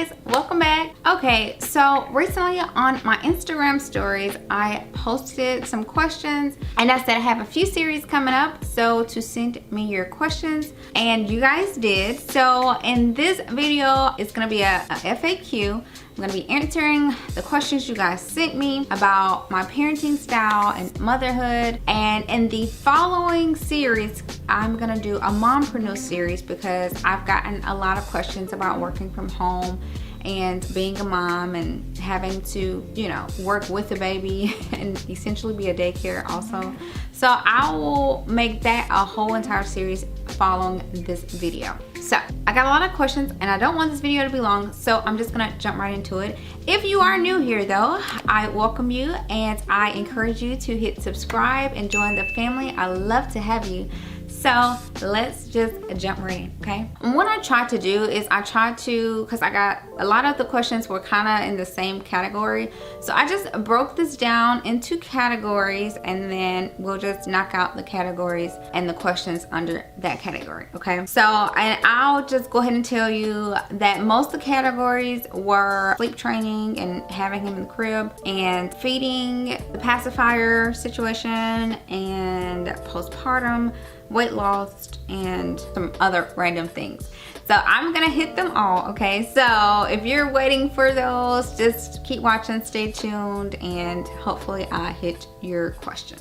guys, welcome back. Okay, so recently on my Instagram stories I posted some questions and I said I have a few series coming up, so to send me your questions, and you guys did. So in this video it's gonna be a FAQ. I'm gonna be answering the questions you guys sent me about my parenting style and motherhood. And in the following series, I'm gonna do a mompreneur series because I've gotten a lot of questions about working from home and being a mom and having to, you know, work with the baby and essentially be a daycare also. So I will make that a whole entire series following this video. So I got a lot of questions and I don't want this video to be long, so I'm just gonna jump right into it. If you are new here though, I welcome you and I encourage you to hit subscribe and join the family. I love to have you. So let's just jump right in, okay? And what I try to do is because I got a lot of the questions were kind of in the same category. So I just broke this down into categories and then we'll just knock out the categories and the questions under that category, okay? So, and I'll just go ahead and tell you that most of the categories were sleep training and having him in the crib and feeding, the pacifier situation, and postpartum, weight loss, and some other random things. So I'm gonna hit them all, okay? So if you're waiting for those, just keep watching, stay tuned, and hopefully I hit your question.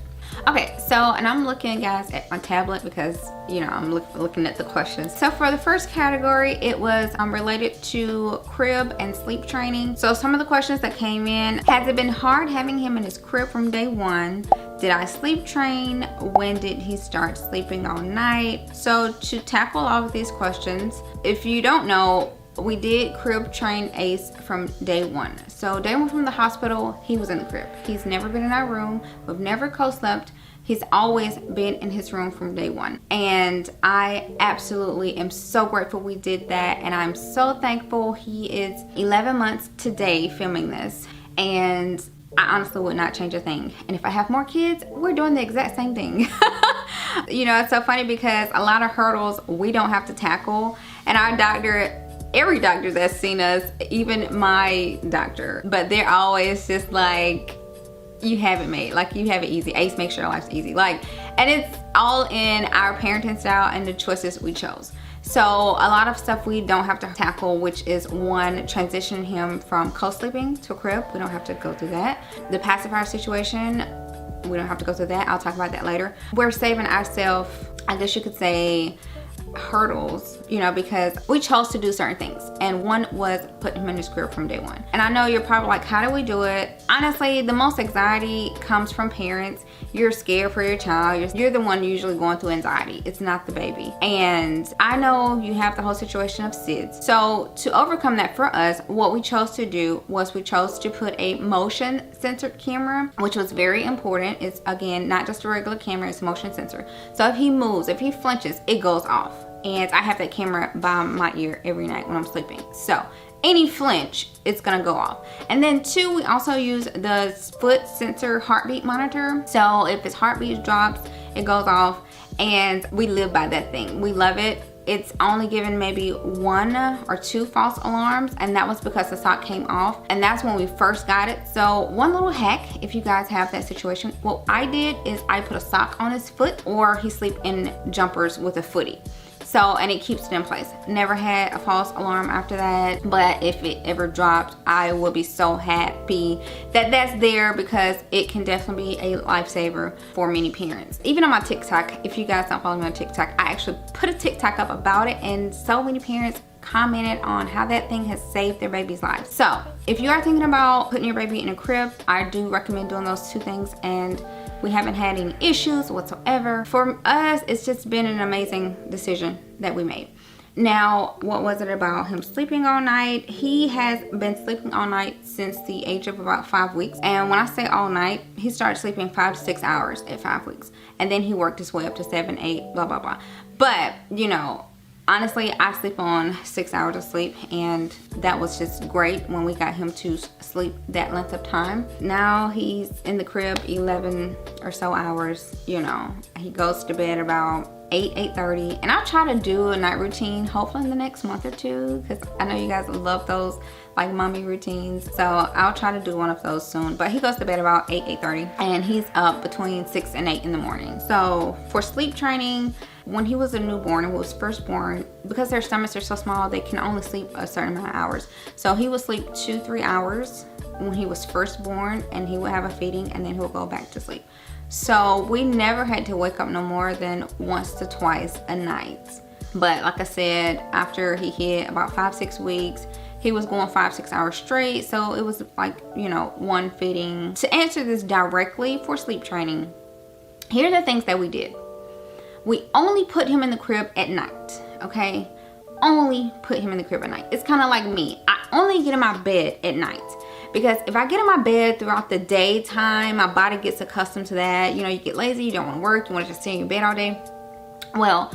Okay, so, and I'm looking, guys, at my tablet because, you know, I'm looking at the questions. So for the first category, it was related to crib and sleep training. So some of the questions that came in: has it been hard having him in his crib from day one? Did I sleep train? When did he start sleeping all night? So to tackle all of these questions, if you don't know, we did crib train Ace from day one. So day one from the hospital, he was in the crib. He's never been in our room. We've never co-slept. He's always been in his room from day one. And I absolutely am so grateful we did that. And I'm so thankful. He is 11 months today filming this. And I honestly would not change a thing. And if I have more kids, we're doing the exact same thing. You know, it's so funny because a lot of hurdles we don't have to tackle. And our doctor, every doctor that's seen us, even my doctor, but they're always just like, you have it made, like you have it easy. Ace makes sure life's easy. Like, and it's all in our parenting style and the choices we chose. So a lot of stuff we don't have to tackle, which is one, transitioning him from co-sleeping to crib. We don't have to go through that. The pacifier situation, we don't have to go through that. I'll talk about that later. We're saving ourselves, I guess you could say, hurdles, you know, because we chose to do certain things, and one was putting him in his crib from day one. And I know you're probably like, how do we do it? Honestly, the most anxiety comes from parents. You're scared for your child. You're the one usually going through anxiety. It's not the baby. And I know you have the whole situation of SIDS. So to overcome that for us, what we chose to do was we chose to put a motion sensor camera, which was very important. It's, again, not just a regular camera, it's a motion sensor. So if he moves, if he flinches, it goes off. And I have that camera by my ear every night when I'm sleeping. So any flinch, it's gonna go off. And then two, we also use the foot sensor heartbeat monitor. So if his heartbeat drops, it goes off, and we live by that thing. We love it. It's only given maybe 1 or 2 false alarms, and that was because the sock came off, and that's when we first got it. So one little hack, if you guys have that situation, what I did is I put a sock on his foot, or he sleep in jumpers with a footie. So, and it keeps it in place. Never had a false alarm after that, but if it ever dropped, I would be so happy that that's there, because it can definitely be a lifesaver for many parents. Even on my TikTok, if you guys don't follow me on TikTok, I actually put a TikTok up about it, and so many parents commented on how that thing has saved their baby's life. So if you are thinking about putting your baby in a crib, I do recommend doing those 2 things, and we haven't had any issues whatsoever. For us, it's just been an amazing decision that we made. Now, what was it about him sleeping all night? He has been sleeping all night since the age of about 5 weeks. And when I say all night, he started sleeping 5 to 6 hours at 5 weeks. And then he worked his way up to 7, 8, blah, blah, blah. But, you know, honestly, I sleep on 6 hours of sleep, and that was just great when we got him to sleep that length of time. Now he's in the crib 11 or so hours, you know. He goes to bed about 8:30, and I'll try to do a night routine hopefully in the next month or two, because I know you guys love those like mommy routines. So I'll try to do one of those soon. But he goes to bed about 8:30, and he's up between 6 and 8 in the morning. So for sleep training, when he was a newborn, when he was first born, because their stomachs are so small, they can only sleep a certain amount of hours. So he would sleep 2-3 hours when he was first born, and he would have a feeding, and then he'll go back to sleep. So we never had to wake up no more than once to twice a night. But like I said, after he hit about 5-6 weeks, he was going 5-6 hours straight. So it was like, you know, one feeding. To answer this directly for sleep training, here are the things that we did. We only put him in the crib at night, okay? Only put him in the crib at night. It's kind of like me. I only get in my bed at night. Because if I get in my bed throughout the daytime, my body gets accustomed to that. You know, you get lazy, you don't want to work, you want to just stay in your bed all day. Well,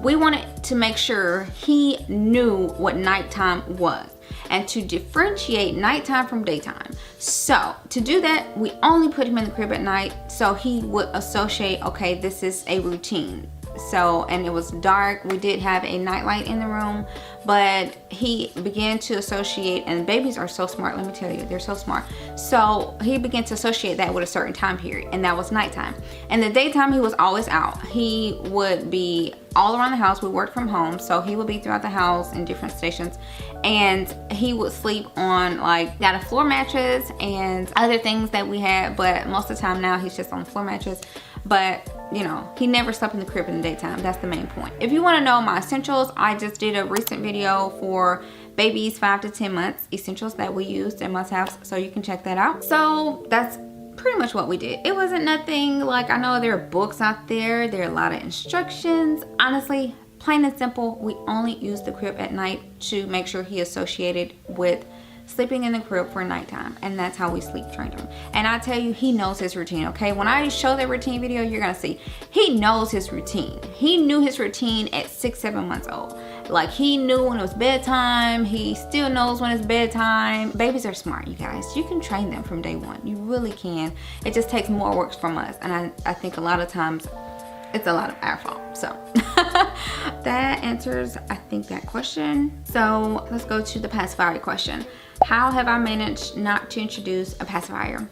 we wanted to make sure he knew what nighttime was, and to differentiate nighttime from daytime. So to do that, we only put him in the crib at night, so he would associate, okay, this is a routine. So, and it was dark. We did have a nightlight in the room, but he began to associate, and babies are so smart, let me tell you, they're so smart. So he began to associate that with a certain time period, and that was nighttime. And the daytime, he was always out. He would be all around the house. We worked from home, so he would be throughout the house in different stations, and he would sleep on, like, got a floor mattress and other things that we had, but most of the time now he's just on the floor mattress. But you know, he never slept in the crib in the daytime. That's the main point. If you want to know my essentials, I just did a recent video for babies 5 to 10 months, essentials that we used and must-haves, so you can check that out. So that's pretty much what we did. It wasn't nothing like, I know there are books out there, there are a lot of instructions. Honestly, plain and simple, we only used the crib at night to make sure he associated with sleeping in the crib for nighttime, and that's how we sleep trained him. And I tell you, he knows his routine, okay? When I show that routine video, you're gonna see he knows his routine. He knew his routine at 6-7 months old. Like, he knew when it was bedtime. He still knows when it's bedtime. Babies are smart, you guys. You can train them from day one. You really can. It just takes more work from us, and I think a lot of times it's a lot of our fault. So that answers, I think, that question. So let's go to the pacifier question. How have I managed not to introduce a pacifier?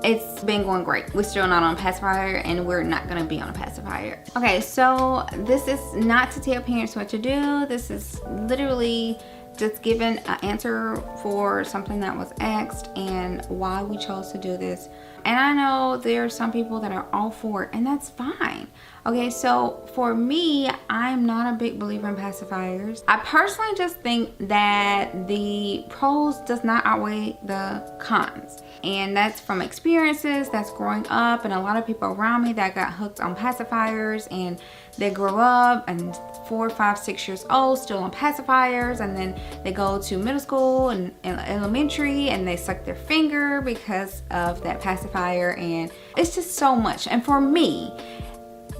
It's been going great. We're still not on a pacifier, and we're not gonna be on a pacifier. Okay, so this is not to tell parents what to do. This is literally just giving an answer for something that was asked and why we chose to do this. And I know there are some people that are all for it, and that's fine. Okay, so for me, I'm not a big believer in pacifiers. I personally just think that the pros does not outweigh the cons. And that's from experiences, that's growing up, and a lot of people around me that got hooked on pacifiers, and they grow up and 4, 5, 6 years old still on pacifiers, and then they go to middle school and elementary, and they suck their finger because of that pacifier, and it's just so much. And for me,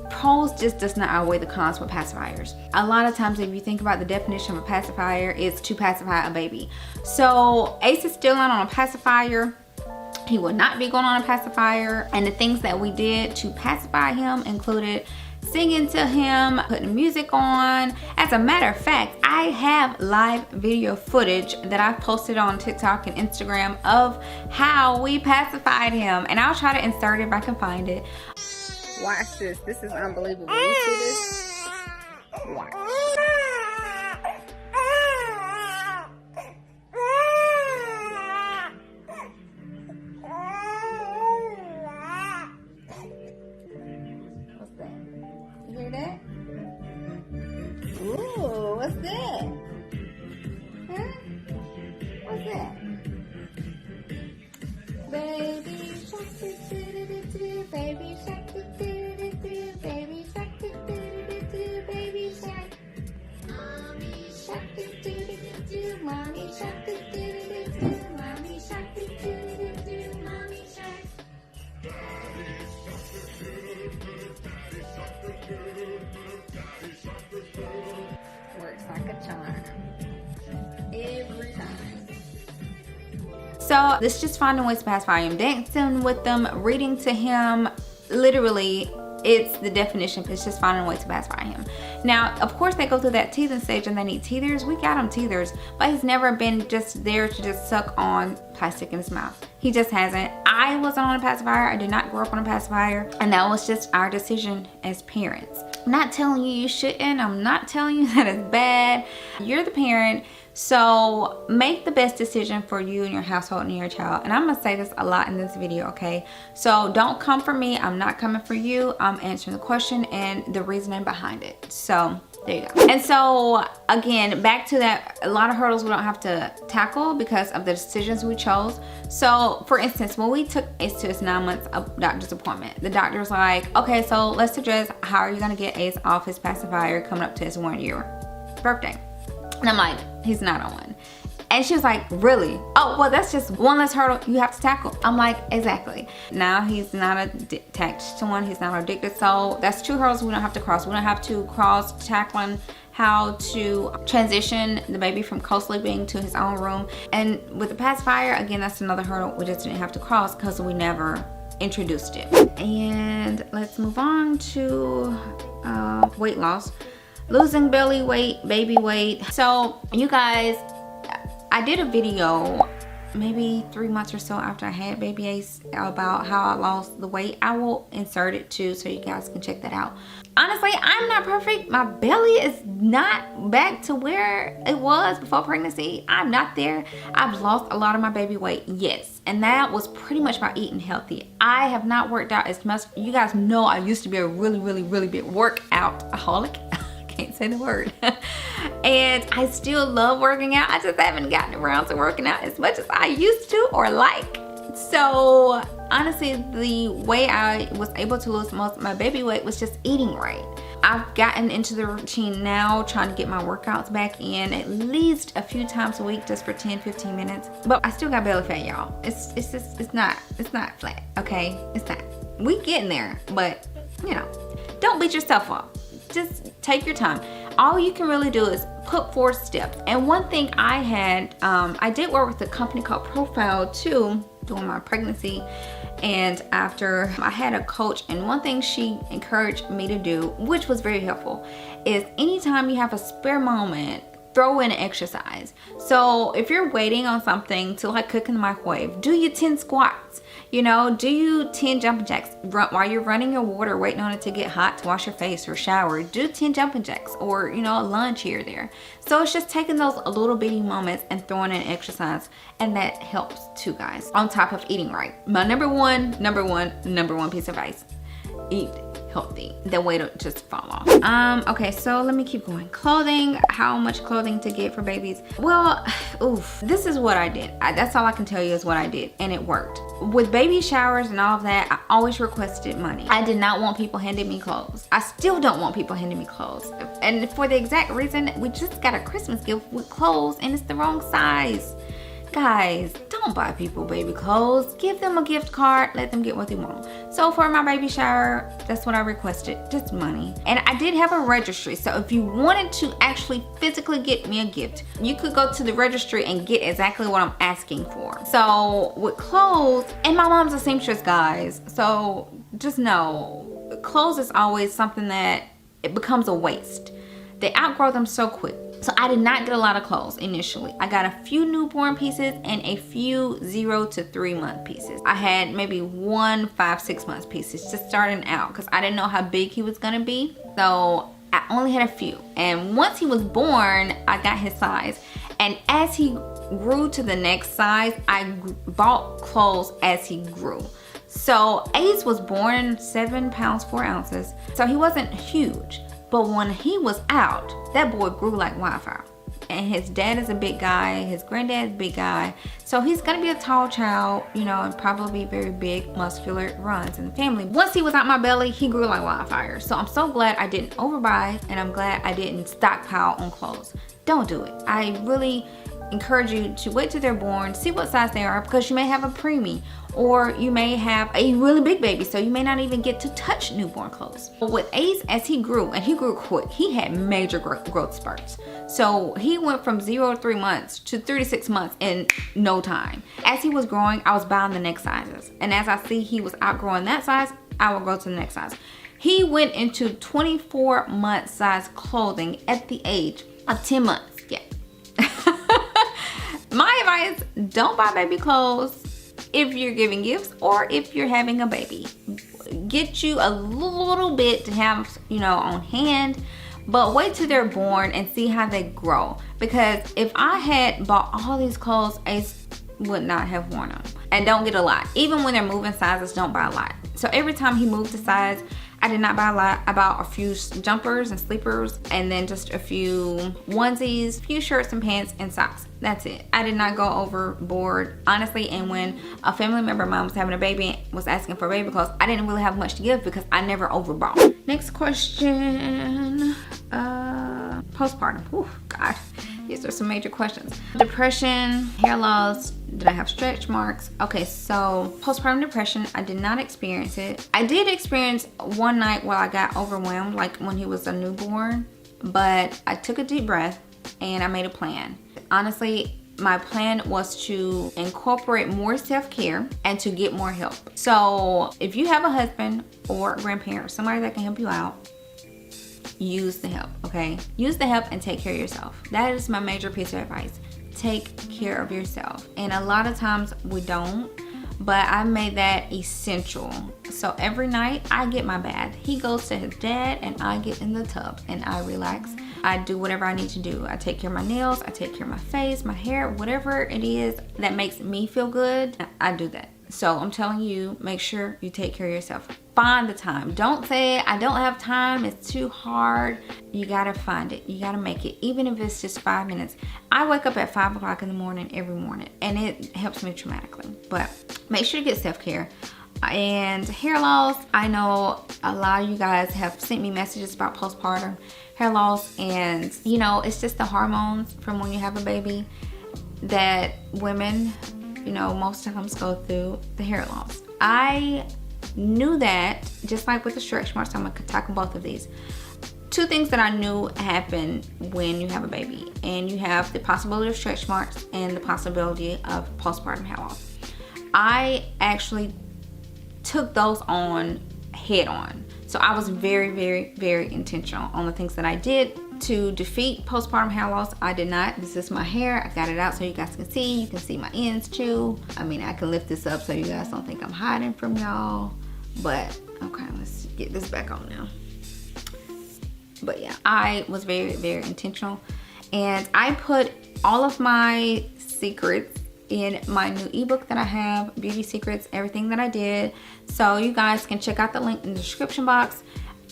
pros just does not outweigh the cons with pacifiers. A lot of times, if you think about the definition of a pacifier, it's to pacify a baby. So Ace is still not on a pacifier. He will not be going on a pacifier, and the things that we did to pacify him included singing to him, putting music on. As a matter of fact, I have live video footage that I've posted on TikTok and Instagram of how we pacified him, and I'll try to insert it if I can find it. Watch this. This is unbelievable. You see this? Watch. What's that? You hear that? Ooh, what's that? Huh? What's that? Baby shark, do-do-do-do-do, baby shark, do-do-do-do-do, baby shark, do-do-do-do-do, baby shark. Mommy shark, do-do-do-do-do, mommy shark, do-do-do-do-do, mommy shark, do-do-do-do-do, mommy shark. Works like a charm. Every time. So this just finding ways to pacify him, dancing with them, reading to him. Literally, it's the definition. It's just finding a way to pacify him. Now, of course, they go through that teething stage and they need teethers. We got him teethers, but he's never been just there to just suck on plastic in his mouth. He just hasn't. I wasn't on a pacifier. I did not grow up on a pacifier, and that was just our decision as parents. I'm not telling you you shouldn't. I'm not telling you that it's bad. You're the parent. So make the best decision for you and your household and your child. And I'm gonna say this a lot in this video, okay? So don't come for me. I'm not coming for you. I'm answering the question and the reasoning behind it. So there you go. And so again, back to that, a lot of hurdles we don't have to tackle because of the decisions we chose. So for instance, when we took Ace to his 9 months of doctor's appointment, the doctor was like, okay, so let's address how are you gonna get Ace off his pacifier coming up to his 1 year birthday. And I'm like, he's not on one. And she was like, really? Oh, well, that's just one less hurdle you have to tackle. I'm like, exactly. Now he's not attached to one. He's not addicted. So that's 2 hurdles we don't have to cross. We don't have to cross tackling how to transition the baby from co-sleeping to his own room. And with the pacifier, again, that's another hurdle we just didn't have to cross because we never introduced it. And let's move on to weight loss. Losing belly weight, baby weight. So you guys, I did a video maybe 3 months or so after I had baby Ace about how I lost the weight. I will insert it too so you guys can check that out. Honestly, I'm not perfect. My belly is not back to where it was before pregnancy. I'm not there. I've lost a lot of my baby weight, yes. And that was pretty much by eating healthy. I have not worked out as much. You guys know I used to be a really big workout-aholic. Can't say the word. And I still love working out. I just haven't gotten around to working out as much as I used to or like. So honestly, the way I was able to lose most of my baby weight was just eating right. I've gotten into the routine now, trying to get my workouts back in at least a few times a week, just for 10-15 minutes. But I still got belly fat, y'all. It's not flat, okay? It's not. We getting there, but you know, don't beat yourself up. Just take your time. All you can really do is put 4 steps. And one thing I had, I did work with a company called Profile too during my pregnancy and after. I had a coach, and one thing she encouraged me to do, which was very helpful, is anytime you have a spare moment, throw in an exercise. So if you're waiting on something to like cook in the microwave, do your 10 squats. You know, do you 10 jumping jacks while you're running your water, waiting on it to get hot to wash your face or shower. Do 10 jumping jacks, or you know, a lunge here or there. So it's just taking those little bitty moments and throwing in exercise, and that helps too, guys, on top of eating right. My number one piece of advice: eat healthy. The weight will just fall off. Okay, so let me keep going. Clothing, how much clothing to get for babies? Well, this is what I did. That's all I can tell you is what I did, and it worked. With baby showers and all of that, I always requested money. I did not want people handing me clothes. I still don't want people handing me clothes. And for the exact reason, we just got a Christmas gift with clothes and it's the wrong size. Guys, don't buy people baby clothes. Give them a gift card. Let them get what they want. So for my baby shower, that's what I requested, just money. And I did have a registry. So if you wanted to actually physically get me a gift, you could go to the registry and get exactly what I'm asking for. So with clothes, and my mom's a seamstress, guys. So just know, clothes is always something that it becomes a waste. They outgrow them so quick. So I did not get a lot of clothes initially. I got a few newborn pieces and a few 0 to 3 month pieces. I had maybe 1 5-6 month pieces just starting out because I didn't know how big he was gonna be. So I only had a few. And once he was born, I got his size. And as he grew to the next size, I bought clothes as he grew. So Ace was born 7 pounds 4 ounces. So he wasn't huge. But when he was out, that boy grew like wildfire. And his dad is a big guy, his granddad is a big guy. So he's gonna be a tall child, you know, and probably very big, muscular, runs in the family. Once he was out my belly, he grew like wildfire. So I'm so glad I didn't overbuy, and I'm glad I didn't stockpile on clothes. Don't do it. I really encourage you to wait till they're born, see what size they are, because you may have a preemie, or you may have a really big baby, so you may not even get to touch newborn clothes. But with Ace, as he grew, and he grew quick, he had major growth spurts. So he went from 0 to 3 months to 36 months in no time. As he was growing, I was buying the next sizes. And as I see he was outgrowing that size, I will go to the next size. He went into 24-month size clothing at the age of 10 months. Yeah. My advice, don't buy baby clothes if you're giving gifts or if you're having a baby. Get you a little bit to have, you know, on hand, but wait till they're born and see how they grow. Because if I had bought all these clothes, Ace would not have worn them. And don't get a lot. Even when they're moving sizes, don't buy a lot. So every time he moved the size, I did not buy a lot. I bought a few jumpers and sleepers, and then just a few onesies, a few shirts and pants and socks. That's it. I did not go overboard, honestly. And when a family member of mine was having a baby and was asking for baby clothes, I didn't really have much to give because I never overbought. Next question. Postpartum. Oh God, these are some major questions. Depression, hair loss, did I have stretch marks? Okay, so postpartum depression, I did not experience it. I did experience one night where I got overwhelmed, like when he was a newborn, but I took a deep breath and I made a plan. Honestly, my plan was to incorporate more self-care and to get more help. So if you have a husband or a grandparent or somebody that can help you out, use the help, okay? Use the help and take care of yourself. That is my major piece of advice. Take care of yourself. And a lot of times we don't, but I made that essential. So every night I get my bath. He goes to his dad and I get in the tub and I relax. I do whatever I need to do. I take care of my nails, I take care of my face, my hair, whatever it is that makes me feel good, I do that. So I'm telling you, make sure you take care of yourself. Find the time. Don't say, I don't have time, it's too hard. You gotta find it. You gotta make it, even if it's just 5 minutes. I wake up at 5 o'clock in the morning every morning, and it helps me dramatically. But make sure you get self-care. And hair loss, I know a lot of you guys have sent me messages about postpartum hair loss, and you know, it's just the hormones from when you have a baby that women, you know, most times go through the hair loss. I knew that, just like with the stretch marks, I'm gonna talk on both of these. Two things that I knew happen when you have a baby, and you have the possibility of stretch marks and the possibility of postpartum hair loss. I actually took those on head on. So I was very, very, very intentional on the things that I did to defeat postpartum hair loss. I did not. This is my hair. I got it out so you guys can see. You can see my ends too. I mean, I can lift this up so you guys don't think I'm hiding from y'all. But, okay, let's get this back on now. But yeah, I was very, very intentional. And I put all of my secrets in my new ebook that I have, Beauty Secrets, everything that I did. So you guys can check out the link in the description box.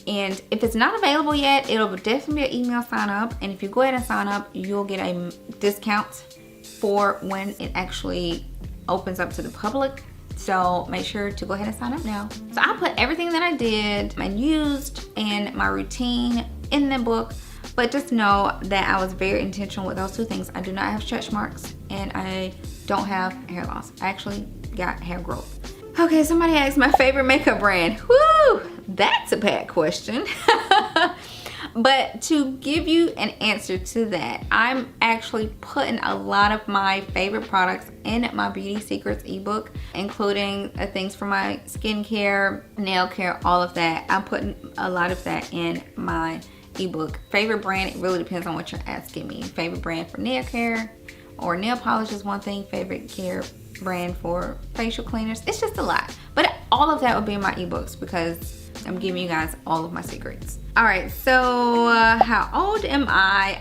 And if it's not available yet, it'll definitely be an email sign up. And if you go ahead and sign up, you'll get a discount for when it actually opens up to the public. So make sure to go ahead and sign up now. So I put everything that I did and used in my routine in the book. But just know that I was very intentional with those two things. I do not have stretch marks and I don't have hair loss. I actually got hair growth. Okay, somebody asked my favorite makeup brand. Woo! That's a bad question. But to give you an answer to that, I'm actually putting a lot of my favorite products in my Beauty Secrets ebook, including things for my skincare, nail care, all of that. I'm putting a lot of that in my ebook. Favorite brand, it really depends on what you're asking me. Favorite brand for nail care or nail polish is one thing. Favorite care brand for facial cleaners. It's just a lot. But all of that will be in my ebooks because I'm giving you guys all of my secrets. All right, so how old am I?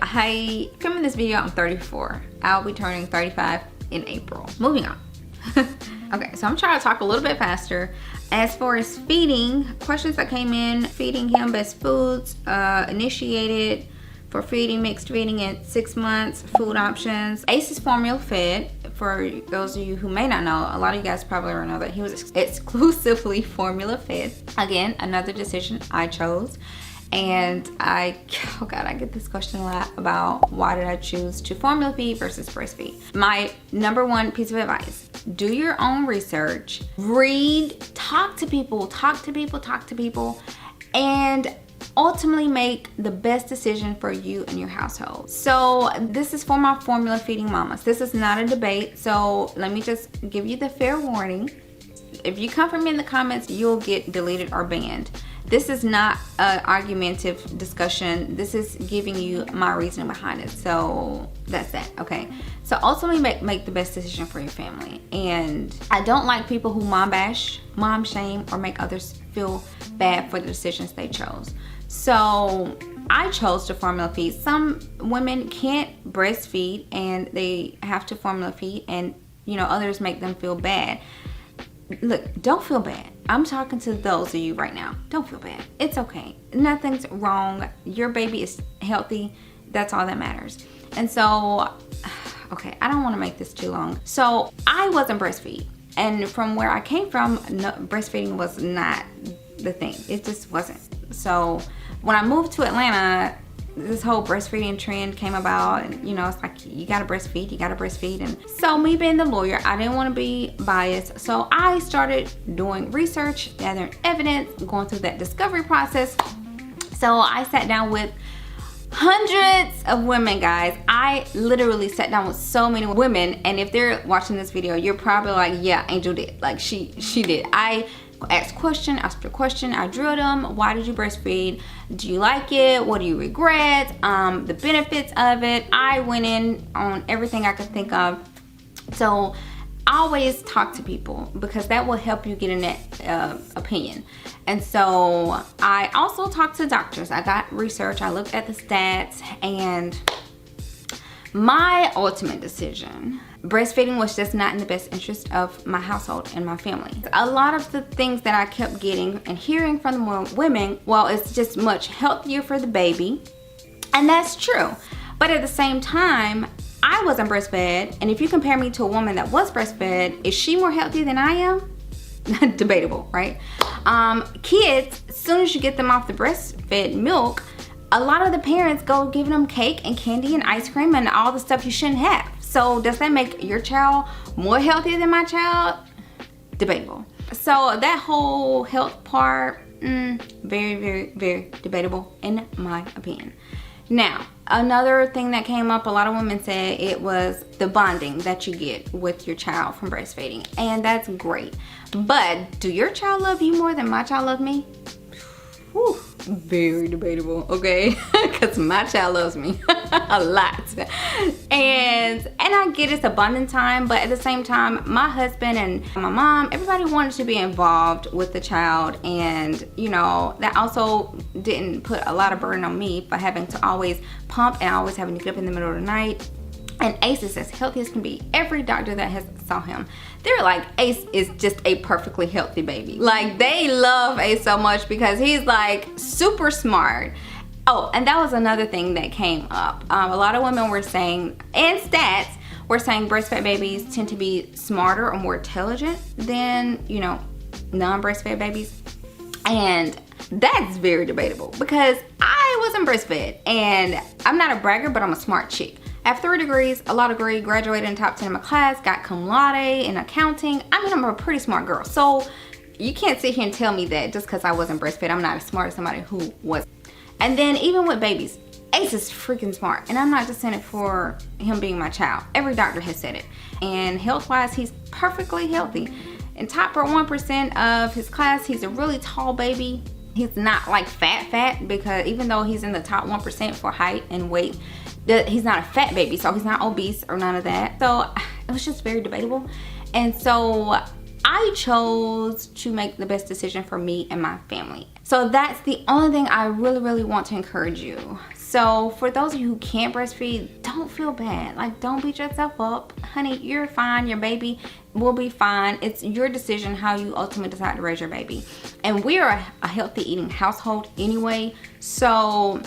Filming this video, I'm 34. I'll be turning 35 in April. Moving on. Okay, so I'm trying to talk a little bit faster. As far as feeding, questions that came in, feeding him best foods, initiated for feeding, mixed feeding at 6 months, food options. Ace is formula fed. For those of you who may not know, a lot of you guys probably already know that he was exclusively formula fed. Again, another decision I chose. And oh God, I get this question a lot about why did I choose to formula feed versus breastfeed. My number one piece of advice, do your own research, read, talk to people, and ultimately make the best decision for you and your household. So this is for my formula feeding mamas. This is not a debate, so let me just give you the fair warning. If you come from me in the comments, you'll get deleted or banned. this is not an argumentative discussion. This is giving you my reasoning behind it. So that's that, okay? So ultimately make the best decision for your family. And I don't like people who mom bash, mom shame, or make others feel bad for the decisions they chose. So I chose to formula feed. Some women can't breastfeed and they have to formula feed, and you know, others make them feel bad. Look, don't feel bad. I'm talking to those of you right now. Don't feel bad. It's okay. Nothing's wrong. Your baby is healthy. That's all that matters. And so, okay, I don't want to make this too long. So I wasn't breastfeed. And from where I came from, no, breastfeeding was not the thing. It just wasn't. So when I moved to Atlanta, this whole breastfeeding trend came about, and you know, it's like you gotta breastfeed. And so me being the lawyer, I didn't want to be biased, so I started doing research, gathering evidence, going through that discovery process. So I sat down with hundreds of women, guys. I literally sat down with so many women, and if they're watching this video, you're probably like, yeah, Angel did, like she did. I asked question after question. I drilled them. Why did you breastfeed? Do you like it? What do you regret? The benefits of it. I went in on everything I could think of. So always talk to people, because that will help you get in that opinion. And so I also talked to doctors. I got research. I looked at the stats, and my ultimate decision, breastfeeding was just not in the best interest of my household and my family. A lot of the things that I kept getting and hearing from the women, well, it's just much healthier for the baby. And that's true. But at the same time, I wasn't breastfed. And if you compare me to a woman that was breastfed, is she more healthy than I am? Debatable, right? Kids, as soon as you get them off the breastfed milk, a lot of the parents go giving them cake and candy and ice cream and all the stuff you shouldn't have. So does that make your child more healthier than my child? Debatable. So that whole health part, very, very, very debatable in my opinion. Now, another thing that came up, a lot of women said it was the bonding that you get with your child from breastfeeding. And that's great. But do your child love you more than my child loved me? Whew, very debatable, okay? Because my child loves me a lot. And I get it's a bonding time, but at the same time, my husband and my mom, everybody wanted to be involved with the child. And, you know, that also didn't put a lot of burden on me for having to always pump and always having to get up in the middle of the night. And Ace is as healthy as can be. Every doctor that has saw him, they're like, Ace is just a perfectly healthy baby. Like, they love Ace so much because he's like super smart. Oh, and that was another thing that came up. A lot of women were saying, and stats were saying, breastfed babies tend to be smarter or more intelligent than, you know, non-breastfed babies. And that's very debatable, because I wasn't breastfed, and I'm not a bragger, but I'm a smart chick. I have 3 degrees, a law degree, graduated in top 10 in my class, got cum laude in accounting. I mean, I'm a pretty smart girl. So you can't sit here and tell me that just because I wasn't breastfed, I'm not as smart as somebody who was. And then even with babies, Ace is freaking smart. And I'm not just saying it for him being my child. Every doctor has said it. And health-wise, he's perfectly healthy. In top 1% of his class, he's a really tall baby. He's not like fat, because even though he's in the top 1% for height and weight, he's not a fat baby, so he's not obese or none of that. So it was just very debatable. And so I chose to make the best decision for me and my family. So that's the only thing I really, really want to encourage you. So for those of you who can't breastfeed, don't feel bad. Like, don't beat yourself up. Honey, you're fine. Your baby will be fine. It's your decision how you ultimately decide to raise your baby. And we are a healthy eating household anyway. So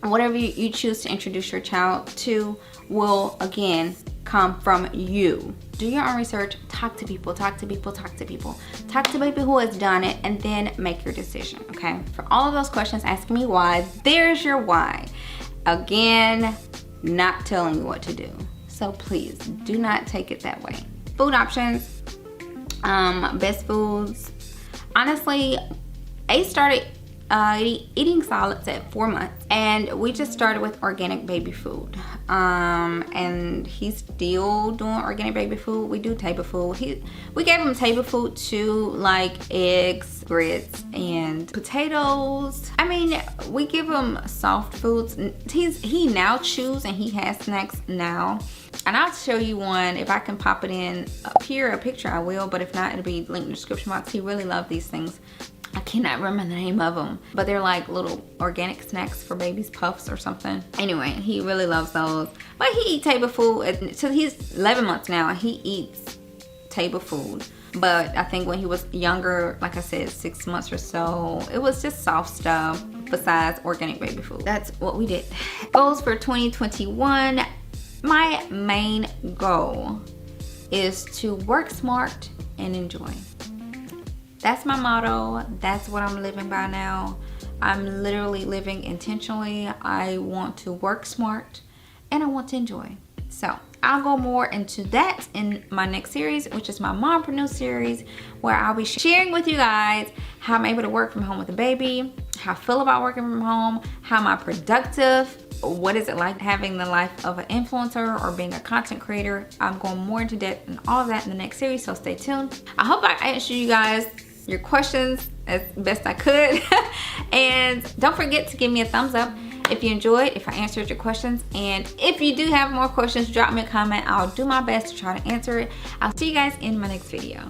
whatever you choose to introduce your child to will, again, come from you. Do your own research, talk to people. Talk to people who has done it, and then make your decision, okay? For all of those questions asking me why, there's your why. Again, not telling you what to do. So please, do not take it that way. Food options, best foods. Honestly, Ace started eating solids at 4 months, and we just started with organic baby food. And he's still doing organic baby food. We do table food. We gave him table food too, like eggs, grits, and potatoes. I mean, we give him soft foods. He now chews, and he has snacks now. And I'll show you one. If I can pop it in up here, a picture, I will. But if not, it'll be linked in the description box. He really loved these things. I cannot remember the name of them, but they're like little organic snacks for babies, puffs or something. Anyway, he really loves those. But he eats table food. So he's 11 months now, and he eats table food. But I think when he was younger, like I said, 6 months or so, it was just soft stuff besides organic baby food. That's what we did. Goals for 2021. My main goal is to work smart and enjoy. That's my motto. That's what I'm living by now. I'm literally living intentionally. I want to work smart and I want to enjoy. So I'll go more into that in my next series, which is my Mompreneur series, where I'll be sharing with you guys how I'm able to work from home with a baby, how I feel about working from home, how am I productive, what is it like having the life of an influencer or being a content creator. I'm going more into depth and all of that in the next series, so stay tuned. I hope I answered you guys your questions as best I could. And don't forget to give me a thumbs up if you enjoyed, if I answered your questions. And if you do have more questions, drop me a comment. I'll do my best to try to answer it. I'll see you guys in my next video.